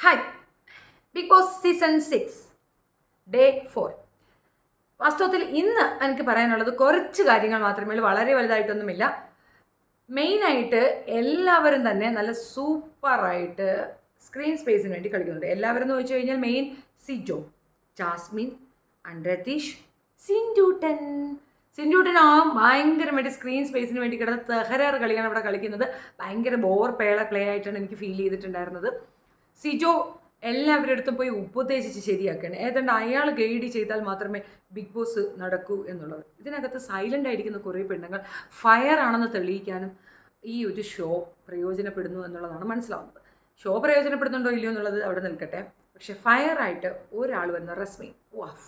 Hi. Big Boss season 6 day 4. വാസ്തവത്തിൽ ഇന്ന് എനിക്ക് പറയാനുള്ളത് കുറച്ച് കാര്യങ്ങൾ മാത്രമേ ഉള്ളൂ, വളരെ വലുതായിട്ടൊന്നുമില്ല. മെയിനായിട്ട് എല്ലാവരും തന്നെ നല്ല സൂപ്പറായിട്ട് സ്ക്രീൻ സ്പേസിന് വേണ്ടി കളിക്കുന്നുണ്ട്. എല്ലാവരും എന്ന് ചോദിച്ചു കഴിഞ്ഞാൽ main Sijo, Jasmine and Ratheesh, സിൻഡ്യൂട്ടൻ ഭയങ്കരമായിട്ട് സ്ക്രീൻ സ്പേസിന് വേണ്ടി കിടന്ന് തകരാറ് കളിയാണ് അവിടെ കളിക്കുന്നത്. ഭയങ്കര ബോർ പ്ലേ ആയിട്ടാണ് എനിക്ക് ഫീൽ ചെയ്തിട്ടുണ്ടായിരുന്നത്. സിജോ എല്ലാവരുടെ അടുത്തും പോയി ഉപദേശിച്ച് ശരിയാക്കുകയാണ്. ഏതാണ്ട് അയാൾ ഗൈഡ് ചെയ്താൽ മാത്രമേ ബിഗ് ബോസ് നടക്കൂ എന്നുള്ളത്. ഇതിനകത്ത് സൈലൻ്റ് ആയിരിക്കുന്ന കുറേ പെണ്ണുങ്ങൾ ഫയർ ആണെന്ന് തെളിയിക്കാനും ഈ ഒരു ഷോ പ്രയോജനപ്പെടുന്നു എന്നുള്ളതാണ് മനസ്സിലാവുന്നത്. ഷോ പ്രയോജനപ്പെടുന്നുണ്ടോ ഇല്ലയോ എന്നുള്ളത് അവിടെ നിൽക്കട്ടെ. പക്ഷേ ഫയറായിട്ട് ഒരാൾ വരുന്ന റസ്മി, വാഫ്,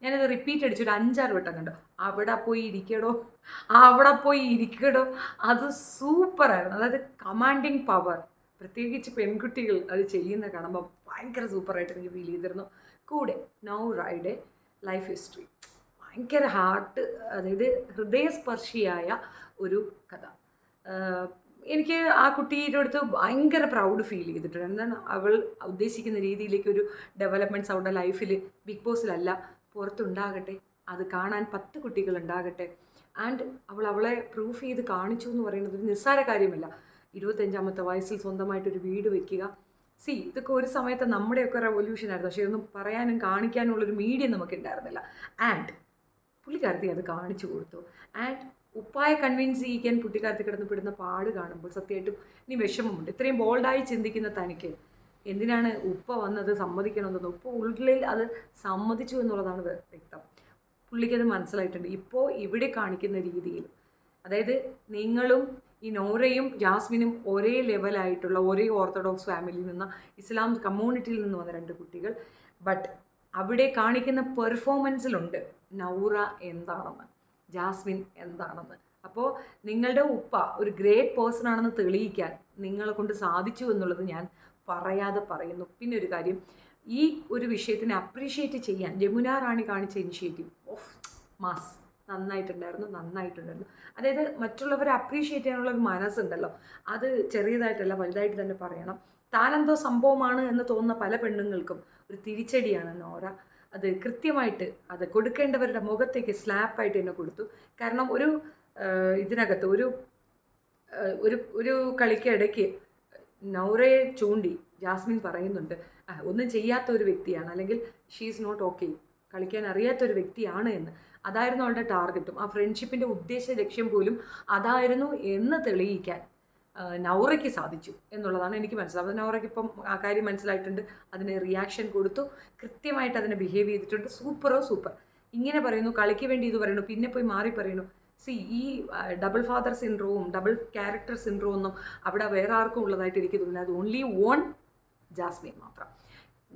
ഞാനത് റിപ്പീറ്റ് അടിച്ചൊരു 5-6 വട്ടം കണ്ടു. അവിടെ പോയി ഇരിക്കടോ, അത് സൂപ്പറായിരുന്നു. അതായത് കമാൻഡിങ് പവർ, പ്രത്യേകിച്ച് പെൺകുട്ടികൾ അത് ചെയ്യുന്ന കാണുമ്പോൾ ഭയങ്കര സൂപ്പറായിട്ട് എനിക്ക് ഫീൽ ചെയ്തിരുന്നു. കൂടെ നൗറയുടെ ലൈഫ് ഹിസ്റ്ററി ഭയങ്കര അതായത് ഹൃദയസ്പർശിയായ ഒരു കഥ. എനിക്ക് ആ കുട്ടിയുടെ അടുത്ത് ഭയങ്കര പ്രൗഡ് ഫീൽ ചെയ്തിട്ടുണ്ട്. എന്താണ് അവൾ ഉദ്ദേശിക്കുന്ന രീതിയിലേക്ക് ഒരു ഡെവലപ്മെൻറ്റ്സ് അവളുടെ ലൈഫിൽ ബിഗ് ബോസിലല്ല പുറത്തുണ്ടാകട്ടെ, അത് കാണാൻ 10 കുട്ടികൾ ഉണ്ടാകട്ടെ. ആൻഡ് അവളെ പ്രൂഫ് ചെയ്ത് കാണിച്ചു എന്ന് പറയുന്നത് ഒരു നിസ്സാര കാര്യമല്ല. 25-ാമത്തെ വയസ്സിൽ സ്വന്തമായിട്ടൊരു വീട് വയ്ക്കുക. ഇതൊക്കെ ഒരു സമയത്ത് നമ്മുടെയൊക്കെ റെവല്യൂഷൻ ആയിരുന്നു. പക്ഷേ ഒന്നും പറയാനും കാണിക്കാനുള്ളൊരു മീഡിയം നമുക്ക് ഉണ്ടായിരുന്നില്ല. ആൻഡ് പുള്ളിക്കാരത്തി അത് കാണിച്ചു കൊടുത്തു. ആൻഡ് ഉപ്പായെ കൺവിൻസ് ചെയ്യിക്കാൻ പുള്ളിക്കാരത്തി കിടന്ന് പെടുന്ന പാട് കാണുമ്പോൾ സത്യമായിട്ടും ഇനി വിഷമമുണ്ട്. ഇത്രയും ബോൾഡായി ചിന്തിക്കുന്ന തനിക്ക് എന്തിനാണ് ഉപ്പ വന്നത് സമ്മതിക്കണമെന്ന്. ഉപ്പ ഉള്ളിൽ അത് സമ്മതിച്ചു എന്നുള്ളതാണ് വ്യക്തം. പുള്ളിക്കത് മനസ്സിലായിട്ടുണ്ട്. ഇപ്പോൾ ഇവിടെ കാണിക്കുന്ന രീതിയിൽ, അതായത് നിങ്ങളും ഈ നോറയും ജാസ്മിനും ഒരേ ലെവലായിട്ടുള്ള, ഒരേ ഓർത്തഡോക്സ് ഫാമിലിയിൽ നിന്ന്, ഇസ്ലാം കമ്മ്യൂണിറ്റിയിൽ നിന്ന് വന്ന 2 കുട്ടികൾ. ബട്ട് അവിടെ കാണിക്കുന്ന പെർഫോമൻസിലുണ്ട് നൗറ എന്താണെന്ന്, ജാസ്മിൻ എന്താണെന്ന്. അപ്പോൾ നിങ്ങളുടെ ഉപ്പ ഒരു ഗ്രേറ്റ് പേഴ്സൺ ആണെന്ന് തെളിയിക്കാൻ നിങ്ങളെ കൊണ്ട് സാധിച്ചു എന്നുള്ളത് ഞാൻ പറയാതെ പറയുന്നു. പിന്നെ ഒരു കാര്യം, ഈ ഒരു വിഷയത്തിനെ അപ്രീഷിയേറ്റ് ചെയ്യാൻ ജമുന റാണി കാണിച്ച ഇനിഷ്യേറ്റീവ് ഓഫ് മാസ് നന്നായിട്ടുണ്ടായിരുന്നു. അതായത് മറ്റുള്ളവരെ അപ്രീഷിയേറ്റ് ചെയ്യാനുള്ള ഒരു മനസ്സുണ്ടല്ലോ, അത് ചെറിയതായിട്ടല്ല വലുതായിട്ട് തന്നെ പറയണം. താനെന്തോ സംഭവമാണ് എന്ന് തോന്നുന്ന പല പെണ്ണുങ്ങൾക്കും ഒരു തിരിച്ചടിയാണ് നോറ. അത് കൃത്യമായിട്ട് അത് കൊടുക്കേണ്ടവരുടെ മുഖത്തേക്ക് സ്ലാപ്പായിട്ട് തന്നെ കൊടുത്തു. കാരണം ഇതിനകത്ത് ഒരു കളിക്കിടയ്ക്ക് നൗറയെ ചൂണ്ടി ജാസ്മിൻ പറയുന്നുണ്ട്, ഒന്നും ചെയ്യാത്ത ഒരു വ്യക്തിയാണ്, അല്ലെങ്കിൽ ഷീസ് നോട്ട് ഓക്കെ, കളിക്കാൻ അറിയാത്തൊരു വ്യക്തിയാണ് എന്ന്. അതായിരുന്നു അവളുടെ ടാർഗറ്റും. ആ ഫ്രണ്ട്ഷിപ്പിൻ്റെ ഉദ്ദേശ ലക്ഷ്യം പോലും അതായിരുന്നു എന്ന് തെളിയിക്കാൻ നൗറയ്ക്ക് സാധിച്ചു എന്നുള്ളതാണ് എനിക്ക് മനസ്സിലാവുന്നത്. നൗറയ്ക്ക് ഇപ്പം ആ കാര്യം മനസ്സിലായിട്ടുണ്ട്. അതിന് റിയാക്ഷൻ കൊടുത്തു, കൃത്യമായിട്ട് അതിനെ ബിഹേവ് ചെയ്തിട്ടുണ്ട്. സൂപ്പർ. ഇങ്ങനെ പറയുന്നു, കളിക്ക് വേണ്ടി ഇത് പറയുന്നു, പിന്നെ പോയി മാറി പറയുന്നു. ഈ ഡബിൾ ഫാദർ സിൻഡ്രോവും ഡബിൾ ക്യാരക്ടർ സിൻഡ്രോം ഒന്നും അവിടെ വേറെ ആർക്കും ഉള്ളതായിട്ട് എനിക്ക് തോന്നുന്നില്ല. അത് ഓൺലി ഓൺ ജാസ്മിൻ മാത്രം.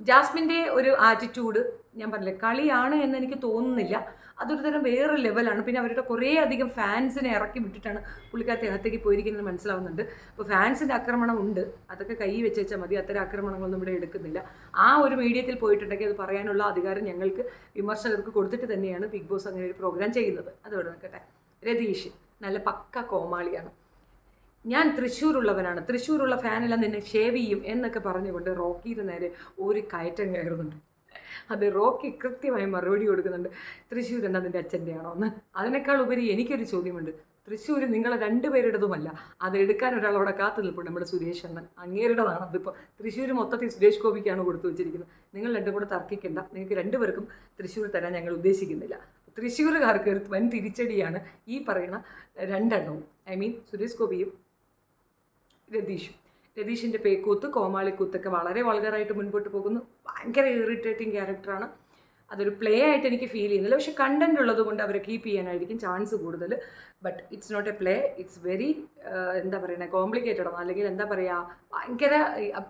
ജാസ്മിൻ്റെ ഒരു ആറ്റിറ്റ്യൂഡ് ഞാൻ പറഞ്ഞില്ലേ, കളിയാണ് എന്ന് എനിക്ക് തോന്നുന്നില്ല. അതൊരു തരം വേറെ ലെവലാണ്. പിന്നെ അവരുടെ കുറേ അധികം ഫാൻസിനെ ഇറക്കി വിട്ടിട്ടാണ് പുള്ളിക്കാരത്തെ അകത്തേക്ക് പോയിരിക്കുന്നത് മനസ്സിലാവുന്നുണ്ട്. അപ്പോൾ ഫാൻസിൻ്റെ ആക്രമണം ഉണ്ട്, അതൊക്കെ കൈ വെച്ചാൽ മതി. അത്തരം ആക്രമണങ്ങളൊന്നും ഇവിടെ എടുക്കുന്നില്ല. ആ ഒരു മീഡിയത്തിൽ പോയിട്ടുണ്ടെങ്കിൽ അത് പറയാനുള്ള അധികാരം ഞങ്ങൾക്ക് വിമർശകർക്ക് കൊടുത്തിട്ട് തന്നെയാണ് ബിഗ് ബോസ് അങ്ങനെ ഒരു പ്രോഗ്രാം ചെയ്യുന്നത്. അതോടെ നിൽക്കട്ടെ. രതീഷ് നല്ല പക്ക കോമാളിയാണ്. ഞാൻ തൃശ്ശൂരുള്ളവനാണ്, തൃശ്ശൂരുള്ള ഫാനെല്ലാം നിന്നെ ഷേവ് ചെയ്യും എന്നൊക്കെ പറഞ്ഞുകൊണ്ട് റോക്കിയുടെ നേരെ ഒരു കയറ്റം കയറുന്നുണ്ട്. അത് റോക്കി കൃത്യമായി മറുപടി കൊടുക്കുന്നുണ്ട്. തൃശ്ശൂർ എന്താ നിൻ്റെ അച്ഛൻ്റെ ആണോ എന്ന്. അതിനേക്കാൾ ഉപരി എനിക്കൊരു ചോദ്യമുണ്ട്. തൃശ്ശൂർ നിങ്ങളെ 2 പേരുടേതുമല്ല, അത് എടുക്കാൻ ഒരാൾ അവിടെ കാത്തു നിൽപ്പുണ്ട്, നമ്മുടെ സുരേഷ് അണ്ണൻ, അങ്ങേരുടേതാണ്. അതിപ്പോൾ തൃശ്ശൂർ മൊത്തത്തിൽ സുരേഷ് ഗോപിക്കാണ് കൊടുത്തു വെച്ചിരിക്കുന്നത്. നിങ്ങൾ 2 കൂടെ തർക്കിക്കേണ്ട, നിങ്ങൾക്ക് 2 പേർക്കും തൃശ്ശൂർ തരാൻ ഞങ്ങൾ ഉദ്ദേശിക്കുന്നില്ല. തൃശ്ശൂരുകാർക്ക് ഒരു വൻ തിരിച്ചടിയാണ് ഈ പറയുന്ന 2 എണ്ണവും. സുരേഷ് ഗോപിയും രതീഷിൻ്റെ പേക്കൂത്ത്, കോമാളിക്കൂത്തൊക്കെ വളരെ വൾഗറായിട്ട് മുൻപോട്ട് പോകുന്നു. ഭയങ്കര ഇറിറ്റേറ്റിംഗ് ക്യാരക്ടറാണ്. അതൊരു പ്ലേ ആയിട്ട് എനിക്ക് ഫീൽ ചെയ്യുന്നില്ല. പക്ഷേ കണ്ടന്റ് ഉള്ളത് കൊണ്ട് അവരെ കീപ്പ് ചെയ്യാനായിരിക്കും ചാൻസ് കൂടുതൽ. But it's not a play, it's very എന്താ പറയുക, കോംപ്ലിക്കേറ്റഡ് ആണ്. അല്ലെങ്കിൽ എന്താ പറയുക, ഭയങ്കര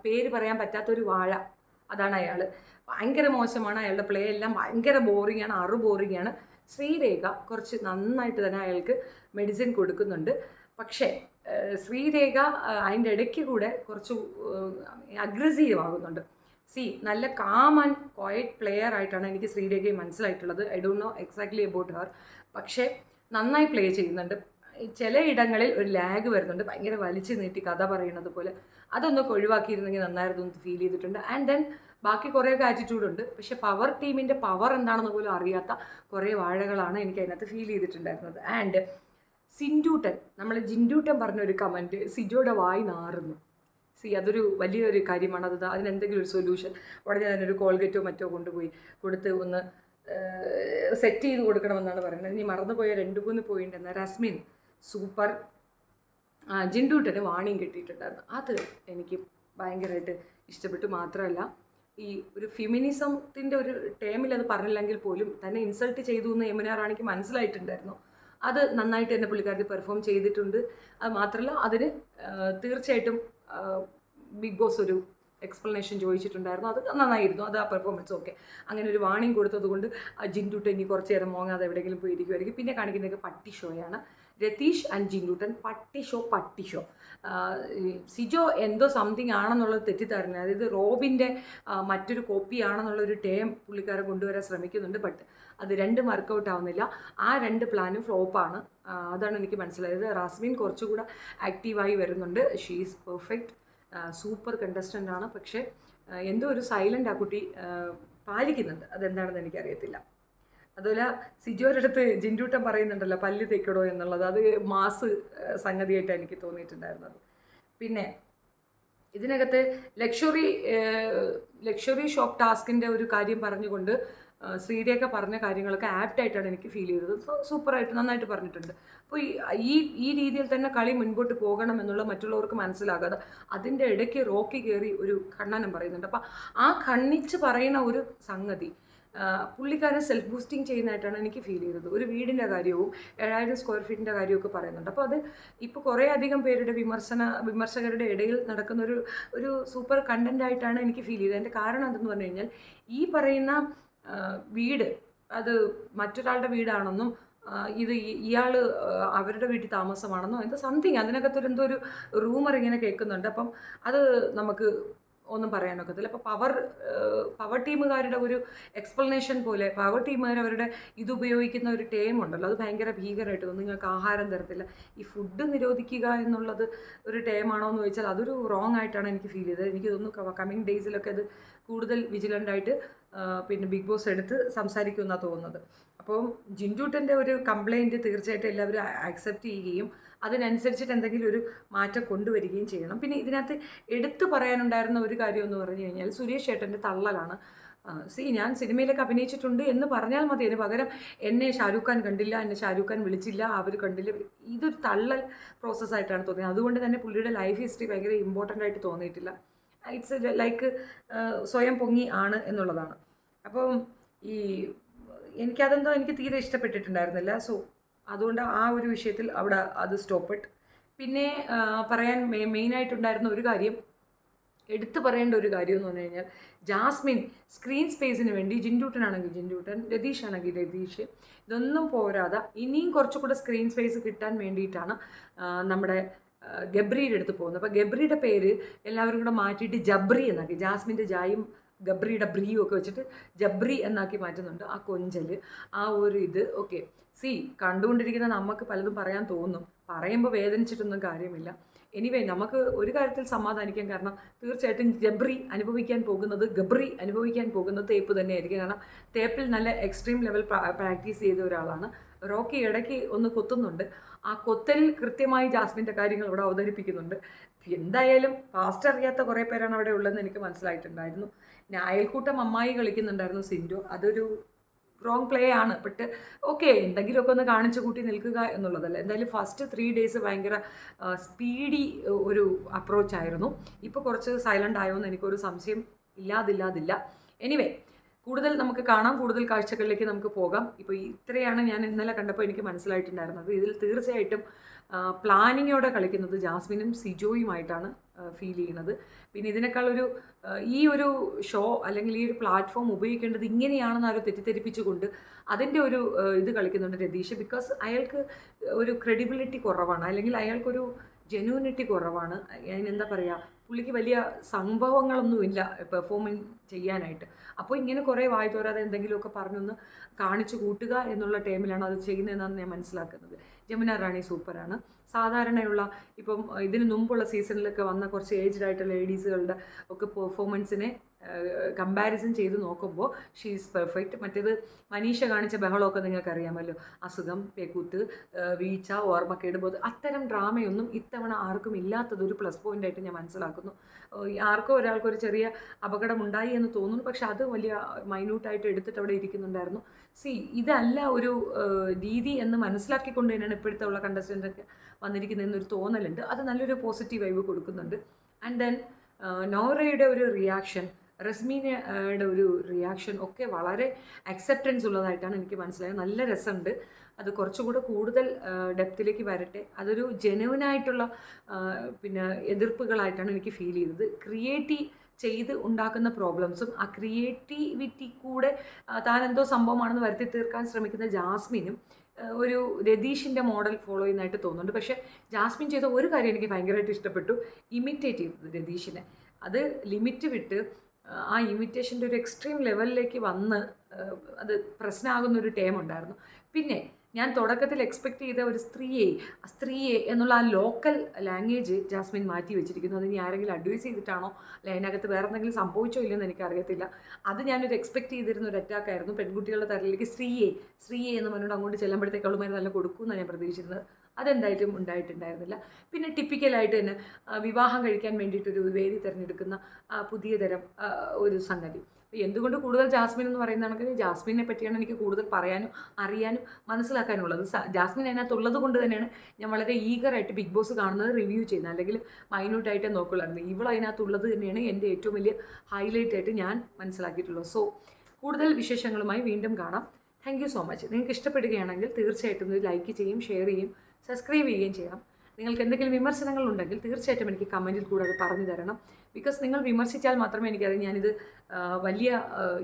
പേര് പറയാൻ പറ്റാത്തൊരു വാഴ, അതാണ് അയാൾ. ഭയങ്കര മോശമാണ് അയാളുടെ പ്ലേ എല്ലാം. ഭയങ്കര ബോറിംഗ് ആണ്. ശ്രീരേഖ കുറച്ച് നന്നായിട്ട് തന്നെ അയാൾക്ക് മെഡിസിൻ കൊടുക്കുന്നുണ്ട്. പക്ഷേ ശ്രീരേഖ അതിൻ്റെ ഇടയ്ക്ക് കൂടെ കുറച്ച് അഗ്രസീവ് ആകുന്നുണ്ട്. നല്ല കാം ആൻഡ് ക്വയറ്റ് പ്ലെയർ ആയിട്ടാണ് എനിക്ക് ശ്രീരേഖയെ മനസ്സിലായിട്ടുള്ളത്. I don't know exactly about her. പക്ഷേ നന്നായി പ്ലേ ചെയ്യുന്നുണ്ട്. ചിലയിടങ്ങളിൽ ഒരു ലാഗ് വരുന്നുണ്ട്, ഭയങ്കര വലിച്ചു നീട്ടി കഥ പറയുന്നത് പോലെ. അതൊന്നൊക്കെ ഒഴിവാക്കിയിരുന്നെങ്കിൽ നന്നായിരുന്നു എന്ന് ഫീൽ ചെയ്തിട്ടുണ്ട്. ആൻഡ് ദെൻ ബാക്കി കുറേയൊക്കെ ആറ്റിറ്റ്യൂഡ് ഉണ്ട്, പക്ഷേ പവർ ടീമിൻ്റെ പവർ എന്താണെന്ന് പോലും അറിയാത്ത കുറേ വാഴകളാണ് എനിക്ക് അതിനകത്ത് ഫീൽ ചെയ്തിട്ടുണ്ടായിരുന്നത്. ആൻഡ് സിൻഡൂട്ടൻ, നമ്മൾ ജിൻഡൂട്ടൻ പറഞ്ഞൊരു കമൻറ്റ്, സിജോയുടെ വായി നാറുന്നു. അതൊരു വലിയൊരു കാര്യമാണ്. അതിനെന്തെങ്കിലും ഒരു സൊല്യൂഷൻ ഉടനെ തന്നെ ഒരു കോൾഗേറ്റോ മറ്റോ കൊണ്ടുപോയി കൊടുത്ത് ഒന്ന് സെറ്റ് ചെയ്ത് കൊടുക്കണമെന്നാണ് പറയുന്നത്. ഇനി മറന്നുപോയ 2-3 പോയിന്റ് എന്നാൽ റസ്മിൻ സൂപ്പർ, ജിൻഡൂട്ടന് വാണിയും കിട്ടിയിട്ടുണ്ടായിരുന്നു. അത് എനിക്ക് ഭയങ്കരമായിട്ട് ഇഷ്ടപ്പെട്ടു. മാത്രമല്ല ഈ ഒരു ഫെമിനിസത്തിൻ്റെ ഒരു ടേമിൽ അത് പറഞ്ഞില്ലെങ്കിൽ പോലും തന്നെ ഇൻസൾട്ട് ചെയ്തു എന്ന് യമുന റാണിക്ക് മനസ്സിലായിട്ടുണ്ടായിരുന്നു. അത് നന്നായിട്ട് തന്നെ പുള്ളിക്കാരത്തി പെർഫോം ചെയ്തിട്ടുണ്ട്. അത് മാത്രമല്ല അതിന് തീർച്ചയായിട്ടും ബിഗ് ബോസ് ഒരു എക്സ്പ്ലനേഷൻ ചോദിച്ചിട്ടുണ്ടായിരുന്നു. അത് നന്നായിരുന്നു, അത് ആ പെർഫോമൻസ് ഓക്കെ. അങ്ങനെ ഒരു വാണിംഗ് കൊടുത്തത് കൊണ്ട് ജിൻഡൂട്ടൻ ഇനി കുറച്ച് നേരം മോങ്ങാതെ എവിടെയെങ്കിലും പോയിരിക്കുമായിരിക്കും. പിന്നെ കാണിക്കുന്നത് പട്ടി ഷോയാണ്. രതീഷ് ആൻഡ് ജിൻഡൂട്ടൻ പട്ടി ഷോ. സിജോ എന്തോ സംതിങ് ആണെന്നുള്ളത് തെറ്റിദ്ധാരണ, അതായത് റോബിൻ്റെ മറ്റൊരു കോപ്പി ആണെന്നുള്ളൊരു ടേം പുള്ളിക്കാരൻ കൊണ്ടുവരാൻ ശ്രമിക്കുന്നുണ്ട്. ബട്ട് അത് രണ്ടും വർക്കൗട്ട് ആവുന്നില്ല. ആ 2 പ്ലാനും ഫ്ലോപ്പാണ്. അതാണ് എനിക്ക് മനസ്സിലായത്. റാസ്മിൻ കുറച്ചുകൂടെ ആക്റ്റീവായി വരുന്നുണ്ട്. She is perfect, super contestant ആണ്. പക്ഷേ എന്തോ ഒരു സൈലൻ്റ് ആ കുട്ടി പാലിക്കുന്നുണ്ട്, അതെന്താണെന്ന് എനിക്കറിയത്തില്ല. അതുപോലെ സിജോയുടെ അടുത്ത് ജിൻഡൂട്ടൻ പറയുന്നുണ്ടല്ലോ പല്ല് തേക്കടോ എന്നുള്ളത്, അത് മാസ് സംഗതിയായിട്ടാണ് എനിക്ക് തോന്നിയിട്ടുണ്ടായിരുന്നത്. പിന്നെ ഇതിനകത്ത് ലക്ഷറി ഷോപ്പ് ടാസ്കിൻ്റെ ഒരു കാര്യം പറഞ്ഞുകൊണ്ട് ശ്രീരേഖ പറഞ്ഞ കാര്യങ്ങളൊക്കെ ആപ്റ്റായിട്ടാണ് എനിക്ക് ഫീൽ ചെയ്തത്. സൂപ്പറായിട്ട് നന്നായിട്ട് പറഞ്ഞിട്ടുണ്ട്. അപ്പോൾ ഈ രീതിയിൽ തന്നെ കളി മുൻപോട്ട് പോകണം എന്നുള്ള മറ്റുള്ളവർക്ക് മനസ്സിലാകാതെ അതിൻ്റെ ഇടയ്ക്ക് റോക്കി കയറി ഒരു ഖണ്ഡനം പറയുന്നുണ്ട്. അപ്പോൾ ആ ഖണ്ഡിച്ച് പറയുന്ന ഒരു സംഗതി പുള്ളിക്കാരൻ സെൽഫ് ബൂസ്റ്റിംഗ് ചെയ്യുന്നതായിട്ടാണ് എനിക്ക് ഫീൽ ചെയ്തത്. ഒരു വീടിൻ്റെ കാര്യവും 7000 സ്ക്വയർ ഫീറ്റിൻ്റെ കാര്യമൊക്കെ പറയുന്നുണ്ട്. അപ്പോൾ അത് ഇപ്പോൾ കുറേ അധികം പേരുടെ വിമർശകരുടെ ഇടയിൽ നടക്കുന്ന ഒരു സൂപ്പർ കണ്ടൻ്റ് ആയിട്ടാണ് എനിക്ക് ഫീൽ ചെയ്തത്. അതിൻ്റെ കാരണം എന്തെന്ന് പറഞ്ഞു കഴിഞ്ഞാൽ ഈ പറയുന്ന വീട് അത് മറ്റൊരാളുടെ വീടാണെന്നും ഇത് ഇയാൾ അവരുടെ വീട്ടിൽ താമസമാണെന്നോ എന്തോ സംതിങ് അതിനകത്തൊരു എന്തോ ഒരു റൂമർ ഇങ്ങനെ കേൾക്കുന്നുണ്ട്. അപ്പം അത് നമുക്ക് ഒന്നും പറയാനൊക്കത്തില്ല. അപ്പോൾ പവർ ടീമുകാരുടെ ഒരു എക്സ്പ്ലനേഷൻ പോലെ പവർ ടീമുകാർ അവരുടെ ഇത് ഉപയോഗിക്കുന്ന ഒരു ടേം ഉണ്ടല്ലോ, അത് ഭയങ്കര ഭീകരമായിട്ട് തോന്നും. നിങ്ങൾക്ക് ആഹാരം തരത്തില്ല, ഈ ഫുഡ് നിരോധിക്കുക എന്നുള്ളത് ഒരു ടേമാണോ എന്ന് ചോദിച്ചാൽ അതൊരു റോങ് ആയിട്ടാണ് എനിക്ക് ഫീൽ ചെയ്തത്. എനിക്ക് തോന്നുന്നു കമ്മിങ് ഡേയ്സിലൊക്കെ അത് കൂടുതൽ വിജിലൻ്റായിട്ട് പിന്നെ ബിഗ് ബോസ് എടുത്ത് സംസാരിക്കുമെന്നാണ് തോന്നുന്നത്. അപ്പോൾ ജിൻഡൂട്ടൻ്റെ ഒരു കംപ്ലയിൻറ്റ് തീർച്ചയായിട്ടും എല്ലാവരും ആക്സെപ്റ്റ് ചെയ്യുകയും അതിനനുസരിച്ചിട്ട് എന്തെങ്കിലും ഒരു മാറ്റം കൊണ്ടുവരികയും ചെയ്യണം. പിന്നെ ഇതിനകത്ത് എടുത്തു പറയാനുണ്ടായിരുന്ന ഒരു കാര്യം എന്ന് പറഞ്ഞു കഴിഞ്ഞാൽ സുരേഷ് ചേട്ടൻ്റെ തള്ളലാണ്. ഞാൻ സിനിമയിലൊക്കെ അഭിനയിച്ചിട്ടുണ്ട് എന്ന് പറഞ്ഞാൽ മതി, അതിന് പകരം എന്നെ ഷാരൂഖ് ഖാൻ കണ്ടില്ല, എന്നെ ഷാരൂഖ് ഖാൻ വിളിച്ചില്ല, അവർ കണ്ടില്ല, ഇതൊരു തള്ളൽ പ്രോസസ്സായിട്ടാണ് തോന്നിയത്. അതുകൊണ്ട് തന്നെ പുള്ളിയുടെ ലൈഫ് ഹിസ്റ്ററി ഭയങ്കര ഇമ്പോർട്ടൻ്റ് ആയിട്ട് തോന്നിയിട്ടില്ല. ഇറ്റ്സ് ലൈക്ക് സ്വയം പൊങ്ങി ആണ് എന്നുള്ളതാണ്. അപ്പം എനിക്ക് തീരെ ഇഷ്ടപ്പെട്ടിട്ടുണ്ടായിരുന്നില്ല. സോ അതുകൊണ്ട് ആ ഒരു വിഷയത്തിൽ അവിടെ അത് സ്റ്റോപ്പ് ഇട്ട്. പിന്നെ പറയാൻ മെയിനായിട്ടുണ്ടായിരുന്ന ഒരു കാര്യം, എടുത്തു പറയേണ്ട ഒരു കാര്യം എന്ന് പറഞ്ഞു കഴിഞ്ഞാൽ ജാസ്മിൻ സ്ക്രീൻ സ്പേസിന് വേണ്ടി ജിൻഡൂട്ടനാണെങ്കിൽ ജിൻഡൂട്ടൻ, രതീഷ് ആണെങ്കിൽ രതീഷ്, ഇതൊന്നും പോരാതെ ഇനിയും കുറച്ചുകൂടെ സ്ക്രീൻ സ്പേസ് കിട്ടാൻ വേണ്ടിയിട്ടാണ് നമ്മുടെ ഗബ്രിയുടെ അടുത്ത് പോകുന്നത്. അപ്പോൾ ഗബ്രിയുടെ പേര് എല്ലാവരും കൂടെ മാറ്റിയിട്ട് ജബ്രി എന്നാക്കി, ജാസ്മിൻ്റെ ജായും ഗബ്രിയുടെ ബ്രിയും ഒക്കെ വെച്ചിട്ട് ജബ്രി എന്നാക്കി മാറ്റുന്നുണ്ട്. ആ കൊഞ്ചൽ, ആ ഒരു ഇത് ഓക്കെ. കണ്ടുകൊണ്ടിരിക്കുന്ന നമുക്ക് പലതും പറയാൻ തോന്നും, പറയുമ്പോൾ വേദനിച്ചിട്ടൊന്നും കാര്യമില്ല. എനിവേ നമുക്ക് ഒരു കാര്യത്തിൽ സമാധാനിക്കാം, കാരണം തീർച്ചയായിട്ടും ഗബ്രി അനുഭവിക്കാൻ പോകുന്നത് തേപ്പ് തന്നെയായിരിക്കും. കാരണം തേപ്പിൽ നല്ല എക്സ്ട്രീം ലെവൽ പ്രാക്ടീസ് ചെയ്ത ഒരാളാണ്. റോക്കി ഇടയ്ക്ക് ഒന്ന് കൊത്തുന്നുണ്ട്, ആ കൊത്തൽ കൃത്യമായി ജാസ്മിൻ്റെ കാര്യങ്ങൾ ഇവിടെ അവതരിപ്പിക്കുന്നുണ്ട്. എന്തായാലും പാസ്റ്റ് അറിയാത്ത കുറേ പേരാണ് അവിടെ ഉള്ളതെന്ന് എനിക്ക് മനസ്സിലായിട്ടുണ്ടായിരുന്നു. പിന്നെ അയൽക്കൂട്ടം അമ്മായി കളിക്കുന്നുണ്ടായിരുന്നു സിൻഡു, അതൊരു റോങ് പ്ലേ ആണ്. ബട്ട് ഓക്കെ, എന്തെങ്കിലുമൊക്കെ ഒന്ന് കാണിച്ചു കൂട്ടി നിൽക്കുക എന്നുള്ളതല്ല. എന്തായാലും ഫസ്റ്റ് 3 days ഭയങ്കര സ്പീഡി ഒരു അപ്രോച്ചായിരുന്നു. ഇപ്പോൾ കുറച്ച് സൈലൻ്റ് ആയോ എന്ന് എനിക്കൊരു സംശയം ഇല്ലാതില്ല. എനിവേ കൂടുതൽ നമുക്ക് കാണാം, കൂടുതൽ കാഴ്ചകളിലേക്ക് നമുക്ക് പോകാം. ഇപ്പോൾ ഇത്രയാണ് ഞാൻ ഇന്നലെ കണ്ടപ്പോൾ എനിക്ക് മനസ്സിലായിട്ടുണ്ടായിരുന്നത്. ഇതിൽ തീർച്ചയായിട്ടും പ്ലാനിങ്ങോടെ കളിക്കുന്നത് ജാസ്മിനും സിജോയുമായിട്ടാണ് ഫീൽ ചെയ്യുന്നത്. പിന്നെ ഇതിനേക്കാൾ ഈ ഒരു ഷോ അല്ലെങ്കിൽ ഈ ഒരു പ്ലാറ്റ്ഫോം ഉപയോഗിക്കേണ്ടത് ഇങ്ങനെയാണെന്ന് ആരോ തെറ്റിദ്ധരിപ്പിച്ചുകൊണ്ട് അതിൻ്റെ ഒരു ഇത് കളിക്കുന്നുണ്ട് രതീഷ്. ബിക്കോസ് അയാൾക്ക് ഒരു ക്രെഡിബിലിറ്റി കുറവാണ്, അല്ലെങ്കിൽ അയാൾക്കൊരു ജെന്യൂനിറ്റി കുറവാണ്. അതിനെന്താ പറയുക, പുള്ളിക്ക് വലിയ സംഭവങ്ങളൊന്നുമില്ല പെർഫോമൻസ് ചെയ്യാനായിട്ട്. അപ്പോൾ ഇങ്ങനെ കുറേ വായി തോരാതെ എന്തെങ്കിലുമൊക്കെ പറഞ്ഞൊന്ന് കാണിച്ചു കൂട്ടുക എന്നുള്ള ടൈമിലാണ് അത് ചെയ്യുന്നതെന്നാണ് ഞാൻ മനസ്സിലാക്കുന്നത്. ജമുന റാണി സൂപ്പറാണ്. സാധാരണയുള്ള ഇപ്പം ഇതിന് മുമ്പുള്ള സീസണിലൊക്കെ വന്ന കുറച്ച് ഏജ്ഡ് ആയിട്ടുള്ള ലേഡീസുകളുടെ ഒക്കെ പെർഫോമൻസിനെ കമ്പാരിസൺ ചെയ്ത് നോക്കുമ്പോൾ ഷീ ഈസ് പെർഫെക്റ്റ്. മറ്റേത് മനീഷ കാണിച്ച ബഹളമൊക്കെ നിങ്ങൾക്കറിയാമല്ലോ, അസുഖം, പേക്കൂത്ത്, വീഴ്ച, ഓർമ്മക്കേട്, അത്തരം ഡ്രാമയൊന്നും ഇത്തവണ ആർക്കും ഇല്ലാത്തതൊരു പ്ലസ് പോയിൻ്റായിട്ട് ഞാൻ മനസ്സിലാക്കുന്നു. ആർക്കോ ഒരാൾക്കൊരു ചെറിയ അപകടം ഉണ്ടായി എന്ന് തോന്നുന്നു, പക്ഷെ അത് വലിയ മൈന്യൂട്ടായിട്ട് എടുത്തിട്ട് അവിടെ ഇരിക്കുന്നുണ്ടായിരുന്നു. ഇതല്ല ഒരു രീതി എന്ന് മനസ്സിലാക്കിക്കൊണ്ട് തന്നെയാണ് ഇപ്പോഴത്തെ ഉള്ള കണ്ടസ്റ്റൻ്റൊക്കെ വന്നിരിക്കുന്നതെന്നൊരു തോന്നലുണ്ട്. അത് നല്ലൊരു പോസിറ്റീവ് വൈബ് കൊടുക്കുന്നുണ്ട്. ആൻഡ് ദെൻ നോറയുടെ ഒരു റിയാക്ഷൻ, റസ്മീനയുടെ ഒരു റിയാക്ഷൻ ഒക്കെ വളരെ അക്സെപ്റ്റൻസ് ഉള്ളതായിട്ടാണ് എനിക്ക് മനസ്സിലായത്. നല്ല രസമുണ്ട്. അത് കുറച്ചുകൂടെ കൂടുതൽ ഡെപ്തിലേക്ക് വരട്ടെ. അതൊരു ജെനുവിനായിട്ടുള്ള പിന്നെ എതിർപ്പുകളായിട്ടാണ് എനിക്ക് ഫീൽ ചെയ്തത്. ചെയ്ത് ഉണ്ടാക്കുന്ന പ്രോബ്ലംസും ആ ക്രിയേറ്റിവിറ്റി കൂടെ താൻ എന്തോ സംഭവമാണെന്ന് വരുത്തി തീർക്കാൻ ശ്രമിക്കുന്ന ജാസ്മിനും ഒരു രതീഷിൻ്റെ മോഡൽ ഫോളോ ചെയ്യുന്നതായിട്ട് തോന്നുന്നുണ്ട്. പക്ഷേ ജാസ്മിൻ ചെയ്ത ഒരു കാര്യം എനിക്ക് ഭയങ്കരമായിട്ട് ഇഷ്ടപ്പെട്ടു, ഇമിറ്റേറ്റ് ചെയ്തത് രതീഷിനെ. അത് ലിമിറ്റ് വിട്ട് ആ ഇമിറ്റേഷൻ്റെ ഒരു എക്സ്ട്രീം ലെവലിലേക്ക് വന്ന് അത് പ്രശ്നമാകുന്ന ഒരു ടൈം ഉണ്ടായിരുന്നു. പിന്നെ ഞാൻ തുടക്കത്തിൽ എക്സ്പെക്റ്റ് ചെയ്ത ഒരു സ്ത്രീയെ എന്നുള്ള ആ ലോക്കൽ ലാംഗ്വേജ് ജാസ്മിൻ മാറ്റി വെച്ചിരിക്കുന്നു. അത് ഇനി ആരെങ്കിലും അഡ്വൈസ് ചെയ്തിട്ടാണോ അല്ലെ അതിനകത്ത് വേറെ എന്തെങ്കിലും സംഭവിച്ചോ ഇല്ലെന്ന് എനിക്കറിയത്തില്ല. അത് ഞാനൊരു എക്സ്പെക്റ്റ് ചെയ്തിരുന്ന ഒരു അറ്റാക്കായിരുന്നു. പെൺകുട്ടികളുടെ തരലിലേക്ക് സ്ത്രീയെ എന്ന് പറഞ്ഞുകൊണ്ട് അങ്ങോട്ട് ചെല്ലുമ്പോഴത്തേക്ക് അവളുമാർ നല്ല കൊടുക്കുമെന്നാണ് ഞാൻ പ്രതീക്ഷിച്ചിരുന്നത്. അതെന്തായിട്ടും ഉണ്ടായിട്ടുണ്ടായിരുന്നില്ല. പിന്നെ ടിപ്പിക്കലായിട്ട് തന്നെ വിവാഹം കഴിക്കാൻ വേണ്ടിയിട്ടൊരു വേദി തിരഞ്ഞെടുക്കുന്ന പുതിയ തരം ഒരു സംഗതി. എന്തുകൊണ്ട് കൂടുതൽ ജാസ്മിൻ എന്ന് പറയുന്നതാണെങ്കിൽ ജാസ്മിനെ പറ്റിയാണ് എനിക്ക് കൂടുതൽ പറയാനും അറിയാനും മനസ്സിലാക്കാനുള്ളത്. ജാസ്മിൻ അതിനകത്തുള്ളത് കൊണ്ട് തന്നെയാണ് ഞാൻ വളരെ ഈഗറായിട്ട് ബിഗ് ബോസ് കാണുന്നത്, റിവ്യൂ ചെയ്യുന്നത്. അല്ലെങ്കിൽ മൈന്യൂട്ടായിട്ട് നോക്കുള്ളായിരുന്നു. ഇവൾ അതിനകത്തുള്ളത് തന്നെയാണ് എൻ്റെ ഏറ്റവും വലിയ ഹൈലൈറ്റ് ആയിട്ട് ഞാൻ മനസ്സിലാക്കിയിട്ടുള്ളത്. സോ കൂടുതൽ വിശേഷങ്ങളുമായി വീണ്ടും കാണാം. Thank you so much. നിങ്ങൾക്ക് ഇഷ്ടപ്പെടുകയാണെങ്കിൽ തീർച്ചയായിട്ടും ഇത് ലൈക്ക് ചെയ്യും, ഷെയർ ചെയ്യും, സബ്സ്ക്രൈബ് ചെയ്യുകയും ചെയ്യണം. നിങ്ങൾക്ക് എന്തെങ്കിലും വിമർശനങ്ങളുണ്ടെങ്കിൽ തീർച്ചയായിട്ടും എനിക്ക് കമൻറ്റിൽ കൂടെ അത് പറഞ്ഞു തരണം. ബിക്കോസ് നിങ്ങൾ വിമർശിച്ചാൽ മാത്രമേ എനിക്കറിയാം ഞാനിത് വലിയ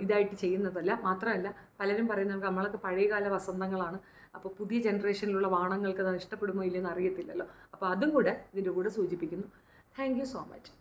ഇതായിട്ട് ചെയ്യുന്നതല്ല. മാത്രമല്ല പലരും പറയുന്നത് നമ്മളൊക്കെ പഴയകാല വസന്തങ്ങളാണ്, അപ്പോൾ പുതിയ ജനറേഷനിലുള്ള വാണങ്ങൾക്ക് അത് ഇഷ്ടപ്പെടുമോ ഇല്ലെന്ന് അറിയത്തില്ലല്ലോ. അപ്പോൾ അതും കൂടെ ഇതിൻ്റെ കൂടെ സൂചിപ്പിക്കുന്നു. Thank you so much.